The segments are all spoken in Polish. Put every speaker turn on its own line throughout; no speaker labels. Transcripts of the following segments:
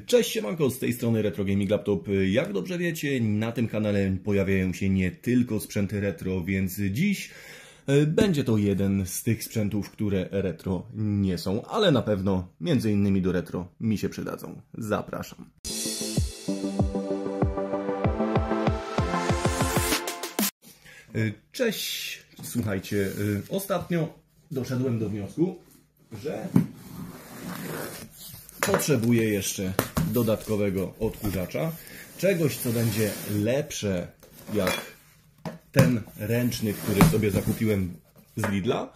Cześć, siemanko, z tej strony Retro Gaming Laptop. Jak dobrze wiecie, na tym kanale pojawiają się nie tylko sprzęty retro, więc dziś będzie to jeden z tych sprzętów, które retro nie są, ale na pewno między innymi do retro mi się przydadzą. Zapraszam. Cześć, słuchajcie, ostatnio doszedłem do wniosku, że potrzebuję jeszcze dodatkowego odkurzacza. Czegoś, co będzie lepsze jak ten ręczny, który sobie zakupiłem z Lidla.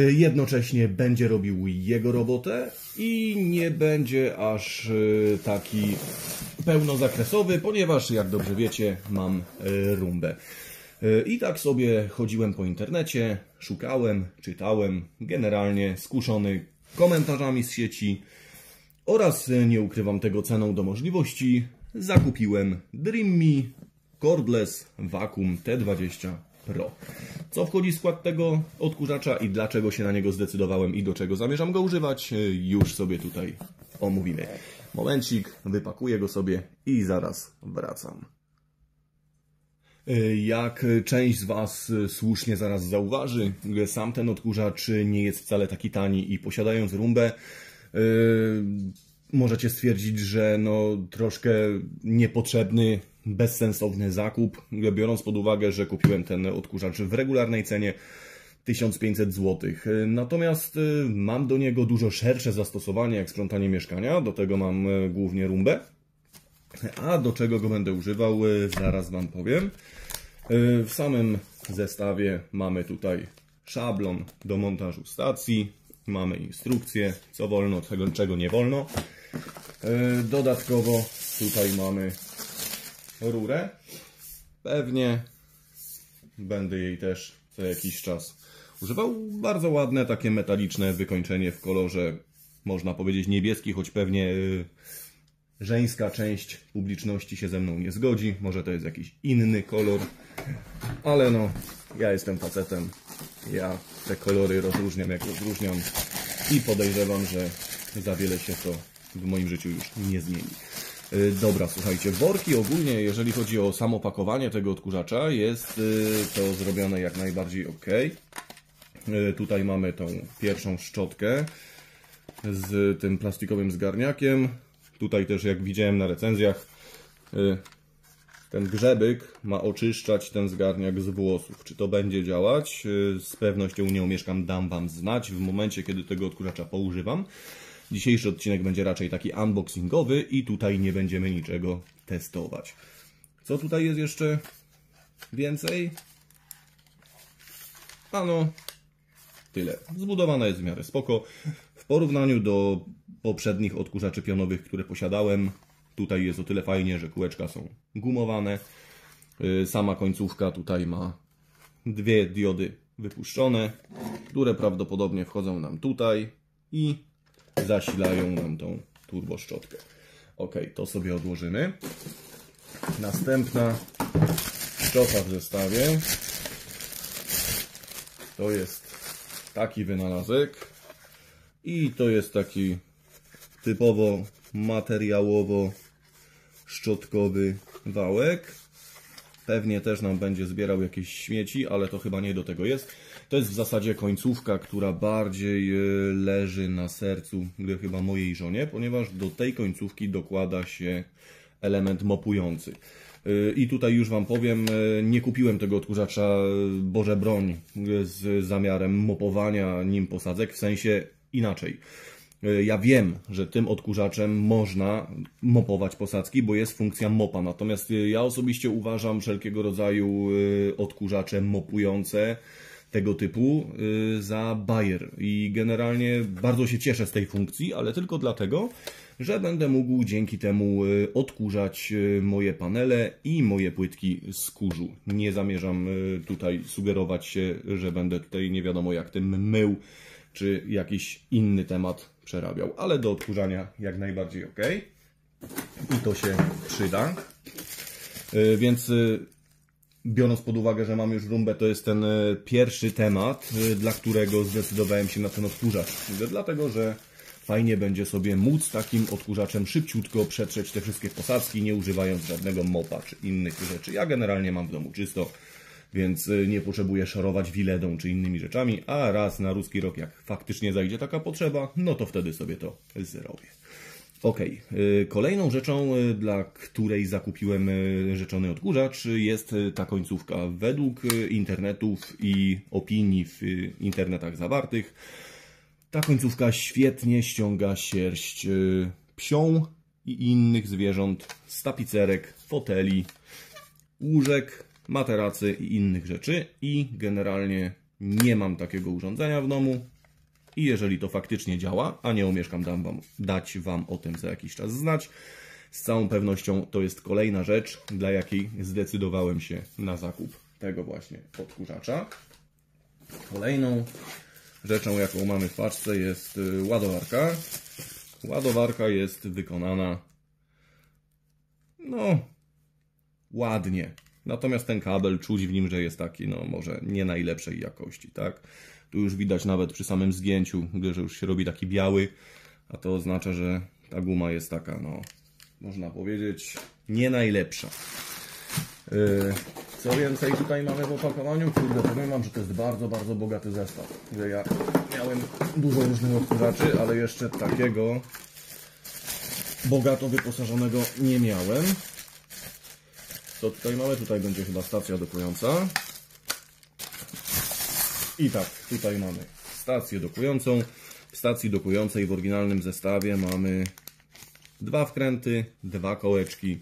Jednocześnie będzie robił jego robotę i nie będzie aż taki pełnozakresowy, ponieważ jak dobrze wiecie, mam rumbę. I tak sobie chodziłem po internecie, szukałem, czytałem, generalnie skuszony komentarzami z sieci oraz, nie ukrywam tego, ceną do możliwości, zakupiłem DreamMe Cordless Vacuum T20 Pro. Co wchodzi w skład tego odkurzacza i dlaczego się na niego zdecydowałem i do czego zamierzam go używać, już sobie tutaj omówimy. Momencik, wypakuję go sobie i zaraz wracam. Jak część z Was słusznie zaraz zauważy, sam ten odkurzacz nie jest wcale taki tani i posiadając rumbę możecie stwierdzić, że no troszkę niepotrzebny, bezsensowny zakup, biorąc pod uwagę, że kupiłem ten odkurzacz w regularnej cenie 1500 zł. Natomiast mam do niego dużo szersze zastosowanie jak sprzątanie mieszkania, do tego mam głównie rumbę. A do czego go będę używał, zaraz Wam powiem. W samym zestawie mamy tutaj szablon do montażu stacji, mamy instrukcję, co wolno, czego nie wolno. Dodatkowo tutaj mamy rurę. Pewnie będę jej też co jakiś czas używał. Bardzo ładne, takie metaliczne wykończenie w kolorze, można powiedzieć niebieski, choć pewnie żeńska część publiczności się ze mną nie zgodzi. Może to jest jakiś inny kolor, ale no, ja jestem facetem. Ja te kolory rozróżniam jak rozróżniam i podejrzewam, że za wiele się to w moim życiu już nie zmieni. Dobra, słuchajcie, worki ogólnie, jeżeli chodzi o samo pakowanie tego odkurzacza, jest to zrobione jak najbardziej ok. Tutaj mamy tą pierwszą szczotkę z tym plastikowym zgarniakiem. Tutaj też, jak widziałem na recenzjach, ten grzebyk ma oczyszczać ten zgarniak z włosów. Czy to będzie działać? Z pewnością nie omieszkam, dam Wam znać w momencie, kiedy tego odkurzacza poużywam. Dzisiejszy odcinek będzie raczej taki unboxingowy i tutaj nie będziemy niczego testować. Co tutaj jest jeszcze więcej? Ano, tyle. Zbudowana jest w miarę spoko. W porównaniu do poprzednich odkurzaczy pionowych, które posiadałem, tutaj jest o tyle fajnie, że kółeczka są gumowane. Sama końcówka tutaj ma dwie diody wypuszczone, które prawdopodobnie wchodzą nam tutaj i zasilają nam tą turboszczotkę. Ok, to sobie odłożymy. Następna szczota w zestawie to jest taki wynalazek i to jest taki typowo materiałowo szczotkowy wałek. Pewnie też nam będzie zbierał jakieś śmieci, ale to chyba nie do tego jest. To jest w zasadzie końcówka, która bardziej leży na sercu chyba mojej żonie, ponieważ do tej końcówki dokłada się element mopujący. I tutaj już Wam powiem, nie kupiłem tego odkurzacza, Boże broń, z zamiarem mopowania nim posadzek, w sensie inaczej. Ja wiem, że tym odkurzaczem można mopować posadzki, bo jest funkcja mopa. Natomiast ja osobiście uważam wszelkiego rodzaju odkurzacze mopujące tego typu za bajer. I generalnie bardzo się cieszę z tej funkcji, ale tylko dlatego, że będę mógł dzięki temu odkurzać moje panele i moje płytki z kurzu. Nie zamierzam tutaj sugerować się, że będę tutaj nie wiadomo jak tym mył, czy jakiś inny temat przerabiał, ale do odkurzania jak najbardziej ok. I to się przyda. Więc biorąc pod uwagę, że mam już rumbę, to jest ten pierwszy temat, dla którego zdecydowałem się na ten odkurzacz. Dlatego, że fajnie będzie sobie móc takim odkurzaczem szybciutko przetrzeć te wszystkie posadzki, nie używając żadnego mopa czy innych rzeczy. Ja generalnie mam w domu czysto, więc nie potrzebuję szorować wiledą czy innymi rzeczami, a raz na ruski rok, jak faktycznie zajdzie taka potrzeba, no to wtedy sobie to zrobię. Ok, kolejną rzeczą, dla której zakupiłem rzeczony odkurzacz, jest ta końcówka. Według internetów i opinii w internetach zawartych, ta końcówka świetnie ściąga sierść psią i innych zwierząt z tapicerek, foteli, łóżek, materacy i innych rzeczy. I generalnie nie mam takiego urządzenia w domu. I jeżeli to faktycznie działa, a nie omieszkam dać Wam o tym za jakiś czas znać, z całą pewnością to jest kolejna rzecz, dla jakiej zdecydowałem się na zakup tego właśnie odkurzacza. Kolejną rzeczą, jaką mamy w paczce, jest ładowarka. Ładowarka jest wykonana no ładnie. Natomiast ten kabel, czuć w nim, że jest taki, no może nie najlepszej jakości, tak? Tu już widać nawet przy samym zgięciu, że już się robi taki biały, a to oznacza, że ta guma jest taka, no można powiedzieć, nie najlepsza. Co więcej tutaj mamy w opakowaniu? Kurde, powiem Wam, że to jest bardzo, bardzo bogaty zestaw. Że ja miałem dużo różnych odkurzaczy, ale jeszcze takiego bogato wyposażonego nie miałem. Co tutaj mamy? Tutaj będzie chyba stacja dokująca. I tak, tutaj mamy stację dokującą. W stacji dokującej w oryginalnym zestawie mamy 2 wkręty, 2 kołeczki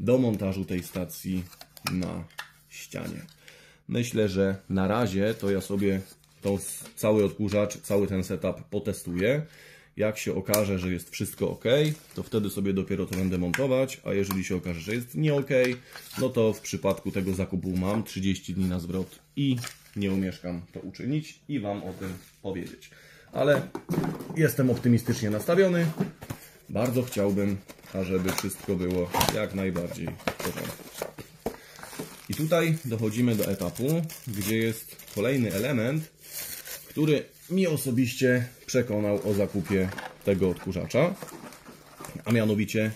do montażu tej stacji na ścianie. Myślę, że na razie to ja sobie cały odkurzacz, cały ten setup potestuję. Jak się okaże, że jest wszystko ok, to wtedy sobie dopiero to będę montować, a jeżeli się okaże, że jest nie ok, no to w przypadku tego zakupu mam 30 dni na zwrot i nie omieszkam to uczynić i Wam o tym powiedzieć. Ale jestem optymistycznie nastawiony. Bardzo chciałbym, ażeby wszystko było jak najbardziej w porządku. I tutaj dochodzimy do etapu, gdzie jest kolejny element, który mi osobiście przekonał o zakupie tego odkurzacza, a mianowicie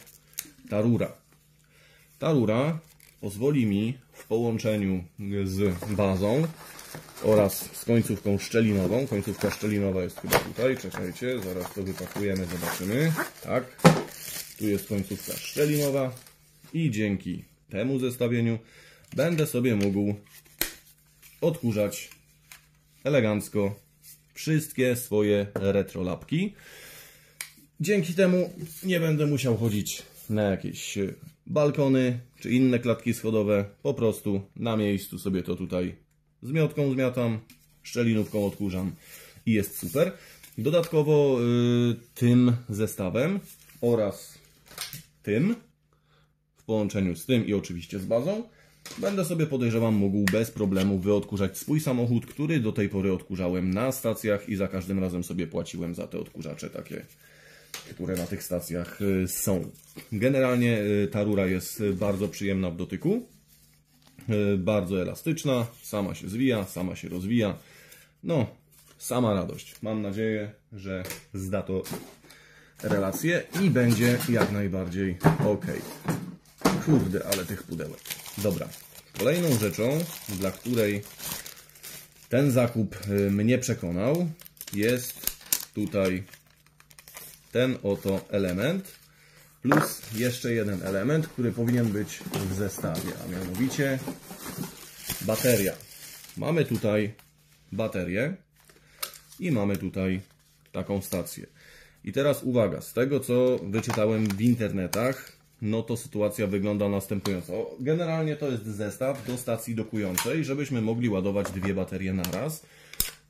ta rura. Ta rura pozwoli mi w połączeniu z bazą oraz z końcówką szczelinową. Końcówka szczelinowa jest chyba tutaj, czekajcie, zaraz to wypakujemy, zobaczymy. Tak, tu jest końcówka szczelinowa i dzięki temu zestawieniu będę sobie mógł odkurzać elegancko wszystkie swoje retrolapki. Dzięki temu nie będę musiał chodzić na jakieś balkony czy inne klatki schodowe. Po prostu na miejscu sobie to tutaj z miotką zmiatam, szczelinówką odkurzam i jest super. Dodatkowo tym zestawem oraz tym w połączeniu z tym i oczywiście z bazą będę sobie, podejrzewam, mógł bez problemu wyodkurzać swój samochód, który do tej pory odkurzałem na stacjach i za każdym razem sobie płaciłem za te odkurzacze takie, które na tych stacjach są. Generalnie ta rura jest bardzo przyjemna w dotyku, bardzo elastyczna, sama się zwija, sama się rozwija. No, sama radość. Mam nadzieję, że zda to relację i będzie jak najbardziej ok. Kurde, ale tych pudełek. Dobra, kolejną rzeczą, dla której ten zakup mnie przekonał, jest tutaj ten oto element, plus jeszcze jeden element, który powinien być w zestawie, a mianowicie bateria. Mamy tutaj baterię i mamy tutaj taką stację. I teraz uwaga, z tego co wyczytałem w internetach, no to sytuacja wygląda następująco. Generalnie to jest zestaw do stacji dokującej, żebyśmy mogli ładować 2 baterie na raz.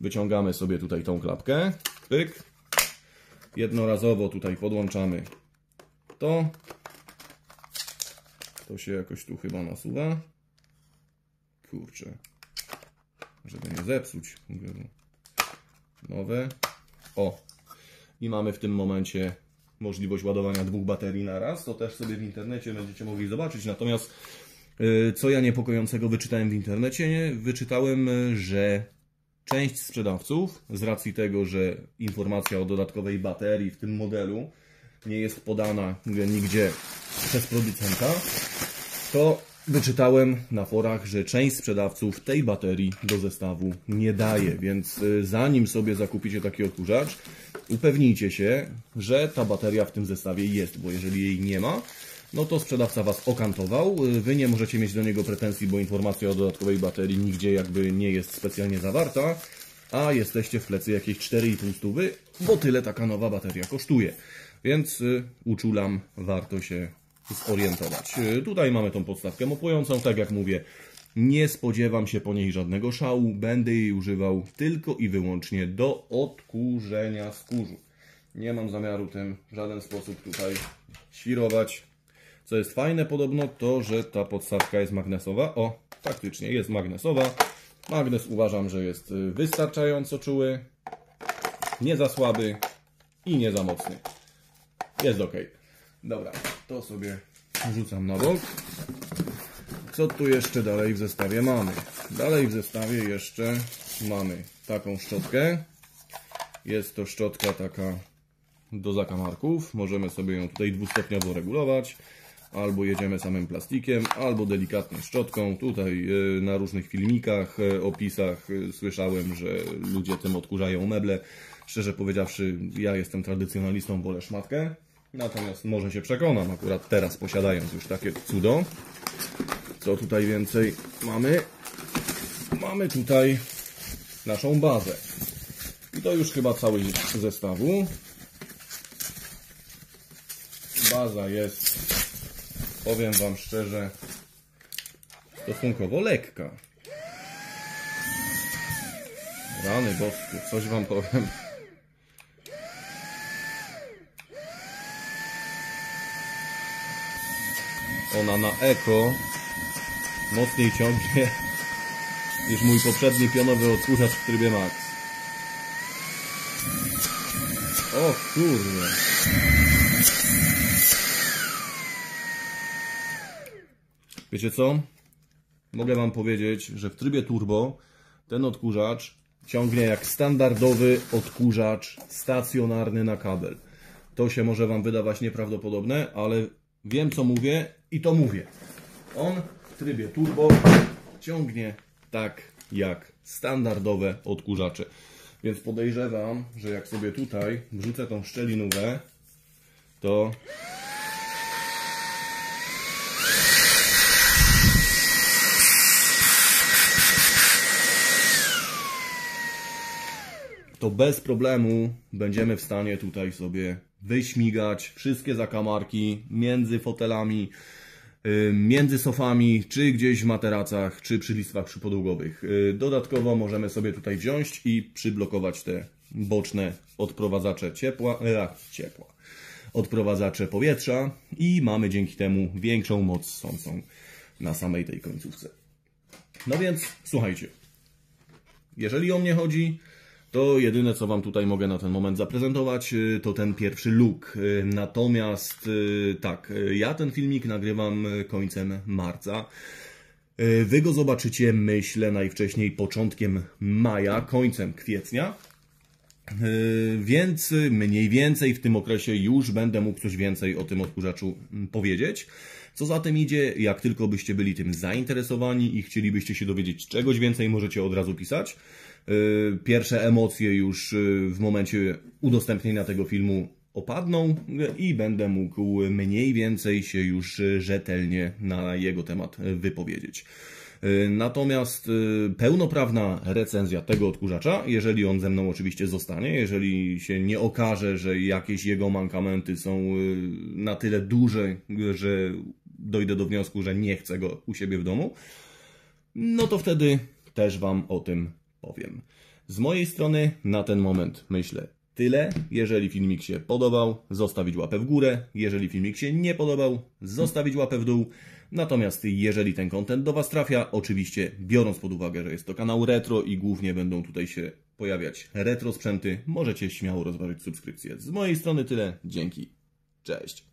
Wyciągamy sobie tutaj tą klapkę, pyk. Jednorazowo tutaj podłączamy to. To się jakoś tu chyba nasuwa. Kurczę, żeby nie zepsuć. Nowe. O! I mamy w tym momencie możliwość ładowania 2 baterii na raz. To też sobie w internecie będziecie mogli zobaczyć. Natomiast co ja niepokojącego wyczytałem w internecie? Wyczytałem, że część sprzedawców, z racji tego, że informacja o dodatkowej baterii w tym modelu nie jest podana nigdzie przez producenta, to wyczytałem na forach, że część sprzedawców tej baterii do zestawu nie daje, więc zanim sobie zakupicie taki odkurzacz, upewnijcie się, że ta bateria w tym zestawie jest, bo jeżeli jej nie ma, no to sprzedawca Was okantował, Wy nie możecie mieć do niego pretensji, bo informacja o dodatkowej baterii nigdzie jakby nie jest specjalnie zawarta, a jesteście w plecy jakieś 4,5 stówy, bo tyle taka nowa bateria kosztuje. Więc uczulam, warto się zorientować. Tutaj mamy tą podstawkę mopłującą, tak jak mówię, nie spodziewam się po niej żadnego szału, będę jej używał tylko i wyłącznie do odkurzenia skórzu. Nie mam zamiaru tym w żaden sposób tutaj świrować. Co jest fajne podobno, to że ta podstawka jest magnesowa. O, faktycznie jest magnesowa. Magnes uważam, że jest wystarczająco czuły, nie za słaby i nie za mocny. Jest ok. Dobra, to sobie rzucam na bok. Co tu jeszcze dalej w zestawie mamy? Dalej w zestawie jeszcze mamy taką szczotkę. Jest to szczotka taka do zakamarków. Możemy sobie ją tutaj dwustopniowo regulować. Albo jedziemy samym plastikiem, albo delikatnie szczotką. Tutaj na różnych filmikach, opisach słyszałem, że ludzie tym odkurzają meble. Szczerze powiedziawszy, ja jestem tradycjonalistą, wolę szmatkę. Natomiast może się przekonam, akurat teraz posiadając już takie cudo. Co tutaj więcej mamy? Mamy tutaj naszą bazę. I to już chyba cały zestawu. Baza jest, powiem Wam szczerze, stosunkowo lekka. Rany boskie, coś Wam powiem. Ona na eko mocniej ciągnie niż mój poprzedni pionowy odkurzacz w trybie max. O kurde. Wiecie co? Mogę Wam powiedzieć, że w trybie turbo ten odkurzacz ciągnie jak standardowy odkurzacz stacjonarny na kabel. To się może Wam wydawać nieprawdopodobne, ale wiem co mówię i to mówię. On w trybie turbo ciągnie tak jak standardowe odkurzacze. Więc podejrzewam, że jak sobie tutaj wrzucę tą szczelinówę, to bez problemu będziemy w stanie tutaj sobie wyśmigać wszystkie zakamarki między fotelami, między sofami, czy gdzieś w materacach, czy przy listwach przypodłogowych. Dodatkowo możemy sobie tutaj wziąć i przyblokować te boczne odprowadzacze odprowadzacze powietrza i mamy dzięki temu większą moc ssącą na samej tej końcówce. No więc słuchajcie, jeżeli o mnie chodzi, to jedyne co Wam tutaj mogę na ten moment zaprezentować to ten pierwszy look. Natomiast tak, ja ten filmik nagrywam końcem marca. Wy go zobaczycie, myślę, najwcześniej początkiem maja, końcem kwietnia. Więc mniej więcej w tym okresie już będę mógł coś więcej o tym odkurzaczu powiedzieć. Co za tym idzie, jak tylko byście byli tym zainteresowani i chcielibyście się dowiedzieć czegoś więcej, możecie od razu pisać. Pierwsze emocje już w momencie udostępnienia tego filmu opadną i będę mógł mniej więcej się już rzetelnie na jego temat wypowiedzieć. Natomiast pełnoprawna recenzja tego odkurzacza, jeżeli on ze mną oczywiście zostanie, jeżeli się nie okaże, że jakieś jego mankamenty są na tyle duże, że dojdę do wniosku, że nie chcę go u siebie w domu, no to wtedy też Wam o tym powiem. Z mojej strony na ten moment myślę tyle. Jeżeli filmik się podobał, zostawić łapę w górę. Jeżeli filmik się nie podobał, zostawić łapę w dół. Natomiast jeżeli ten content do Was trafia, oczywiście biorąc pod uwagę, że jest to kanał retro i głównie będą tutaj się pojawiać retro sprzęty, możecie śmiało rozważyć subskrypcję. Z mojej strony tyle. Dzięki. Cześć.